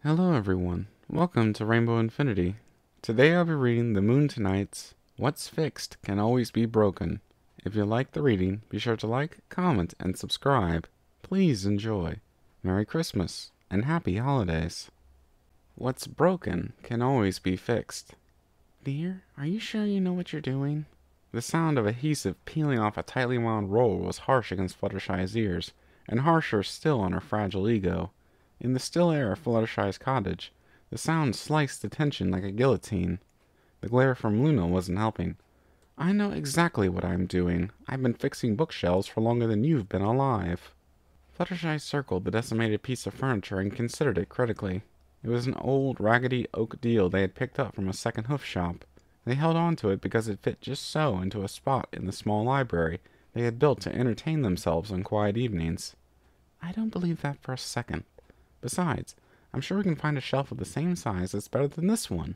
Hello everyone, welcome to Rainbow Infinity. Today I'll be reading The Moontonite's What's Fixed Can Always Be Broken. If you like the reading, be sure to like, comment, and subscribe. Please enjoy. Merry Christmas, and Happy Holidays. What's broken can always be fixed. Dear, are you sure you know what you're doing? The sound of adhesive peeling off a tightly wound roll was harsh against Fluttershy's ears, and harsher still on her fragile ego. In the still air of Fluttershy's cottage, the sound sliced the tension like a guillotine. The glare from Luna wasn't helping. I know exactly what I'm doing. I've been fixing bookshelves for longer than you've been alive. Fluttershy circled the decimated piece of furniture and considered it critically. It was an old, raggedy oak deal they had picked up from a second hoof shop. They held on to it because it fit just so into a spot in the small library they had built to entertain themselves on quiet evenings. I don't believe that for a second. Besides, I'm sure we can find a shelf of the same size that's better than this one.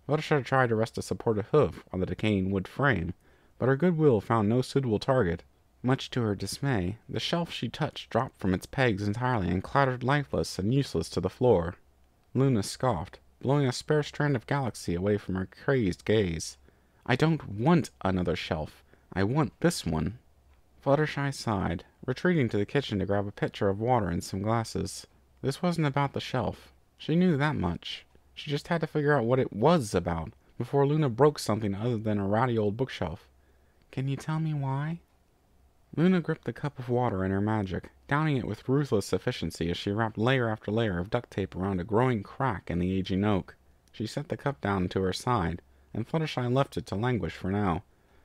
Fluttershy tried to rest a supportive hoof on the decaying wood frame, but her goodwill found no suitable target. Much to her dismay, the shelf she touched dropped from its pegs entirely and clattered lifeless and useless to the floor. Luna scoffed, blowing a spare strand of galaxy away from her crazed gaze. I don't want another shelf. I want this one. Fluttershy sighed, retreating to the kitchen to grab a pitcher of water and some glasses. This wasn't about the shelf. She knew that much. She just had to figure out what it was about before Luna broke something other than a ratty old bookshelf. Can you tell me why? Luna gripped the cup of water in her magic, downing it with ruthless efficiency as she wrapped layer after layer of duct tape around a growing crack in the aging oak. She set the cup down to her side, and Fluttershy left it to languish for now.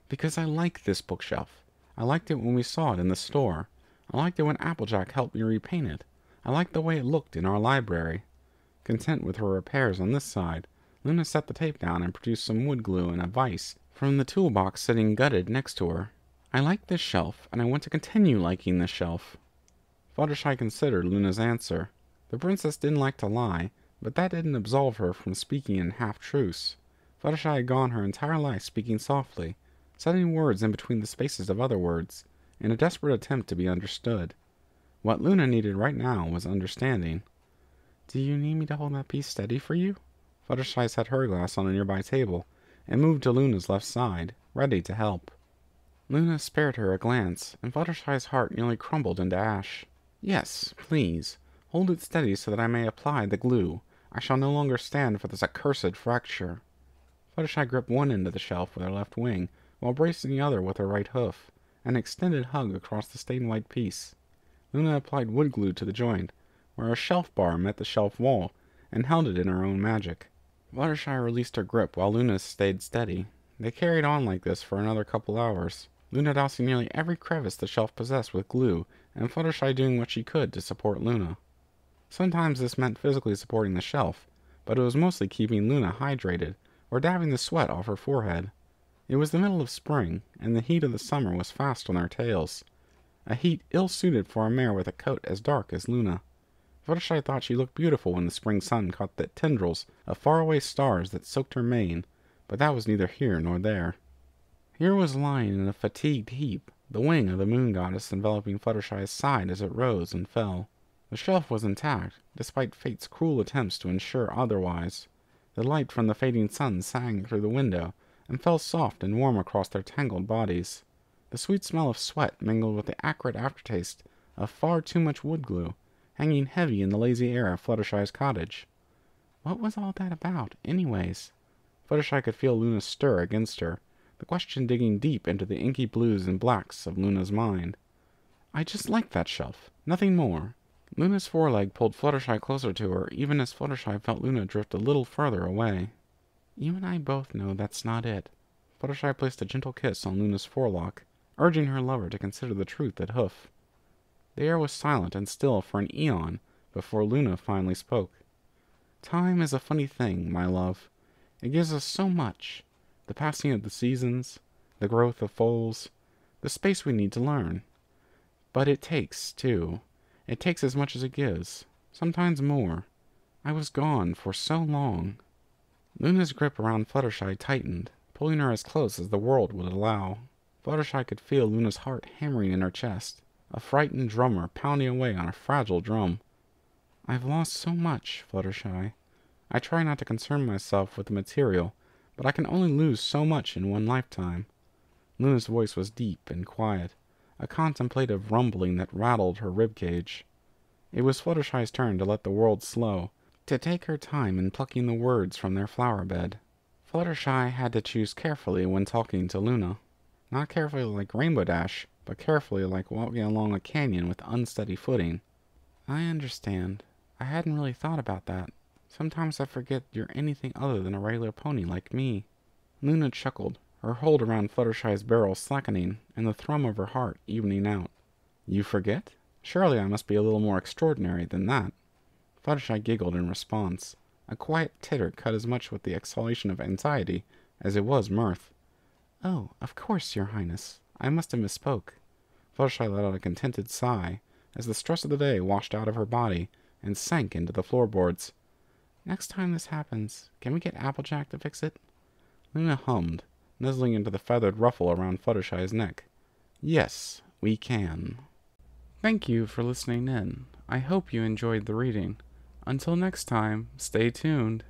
Because I like this bookshelf. I liked it when we saw it in the store. I liked it when Applejack helped me repaint it. I liked the way it looked in our library. Content with her repairs on this side, Luna set the tape down and produced some wood glue and a vise from the toolbox sitting gutted next to her. I like this shelf, and I want to continue liking this shelf. Fluttershy considered Luna's answer. The princess didn't like to lie, but that didn't absolve her from speaking in half-truths. Fluttershy had gone her entire life speaking softly, setting words in between the spaces of other words, in a desperate attempt to be understood. What Luna needed right now was understanding. Do you need me to hold that piece steady for you? Fluttershy set her glass on a nearby table, and moved to Luna's left side, ready to help. Luna spared her a glance, and Fluttershy's heart nearly crumbled into ash. Yes, please. Hold it steady so that I may apply the glue. I shall no longer stand for this accursed fracture. Fluttershy gripped one end of the shelf with her left wing, while bracing the other with her right hoof, an extended hug across the stained white piece. Luna applied wood glue to the joint, where a shelf bar met the shelf wall, and held it in her own magic. Fluttershy released her grip while Luna stayed steady. They carried on like this for another couple hours, Luna dousing nearly every crevice the shelf possessed with glue, and Fluttershy doing what she could to support Luna. Sometimes this meant physically supporting the shelf, but it was mostly keeping Luna hydrated, or dabbing the sweat off her forehead. It was the middle of spring, and the heat of the summer was fast on their tails. A heat ill-suited for a mare with a coat as dark as Luna. Fluttershy thought she looked beautiful when the spring sun caught the tendrils of faraway stars that soaked her mane, but that was neither here nor there. Here was lying in a fatigued heap the wing of the moon goddess enveloping Fluttershy's side as it rose and fell. The shelf was intact, despite fate's cruel attempts to ensure otherwise. The light from the fading sun sang through the window, and fell soft and warm across their tangled bodies. The sweet smell of sweat mingled with the acrid aftertaste of far too much wood glue, hanging heavy in the lazy air of Fluttershy's cottage. What was all that about, anyways? Fluttershy could feel Luna stir against her, the question digging deep into the inky blues and blacks of Luna's mind. I just liked that shelf, nothing more. Luna's foreleg pulled Fluttershy closer to her, even as Fluttershy felt Luna drift a little further away. You and I both know that's not it. Fluttershy placed a gentle kiss on Luna's forelock, urging her lover to consider the truth at hoof. The air was silent and still for an eon before Luna finally spoke. Time is a funny thing, my love. It gives us so much. The passing of the seasons, the growth of foals, the space we need to learn. But it takes, too. It takes as much as it gives, sometimes more. I was gone for so long. Luna's grip around Fluttershy tightened, pulling her as close as the world would allow. Fluttershy could feel Luna's heart hammering in her chest, a frightened drummer pounding away on a fragile drum. I've lost so much, Fluttershy. I try not to concern myself with the material, but I can only lose so much in one lifetime. Luna's voice was deep and quiet, a contemplative rumbling that rattled her ribcage. It was Fluttershy's turn to let the world slow, to take her time in plucking the words from their flower bed. Fluttershy had to choose carefully when talking to Luna. Not carefully like Rainbow Dash, but carefully like walking along a canyon with unsteady footing. I understand. I hadn't really thought about that. Sometimes I forget you're anything other than a regular pony like me. Luna chuckled, her hold around Fluttershy's barrel slackening, and the thrum of her heart evening out. You forget? Surely I must be a little more extraordinary than that. Fluttershy giggled in response. A quiet titter cut as much with the exhalation of anxiety as it was mirth. Oh, of course, your highness. I must have misspoke. Fluttershy let out a contented sigh as the stress of the day washed out of her body and sank into the floorboards. Next time this happens, can we get Applejack to fix it? Luna hummed, nuzzling into the feathered ruffle around Fluttershy's neck. Yes, we can. Thank you for listening in. I hope you enjoyed the reading. Until next time, stay tuned.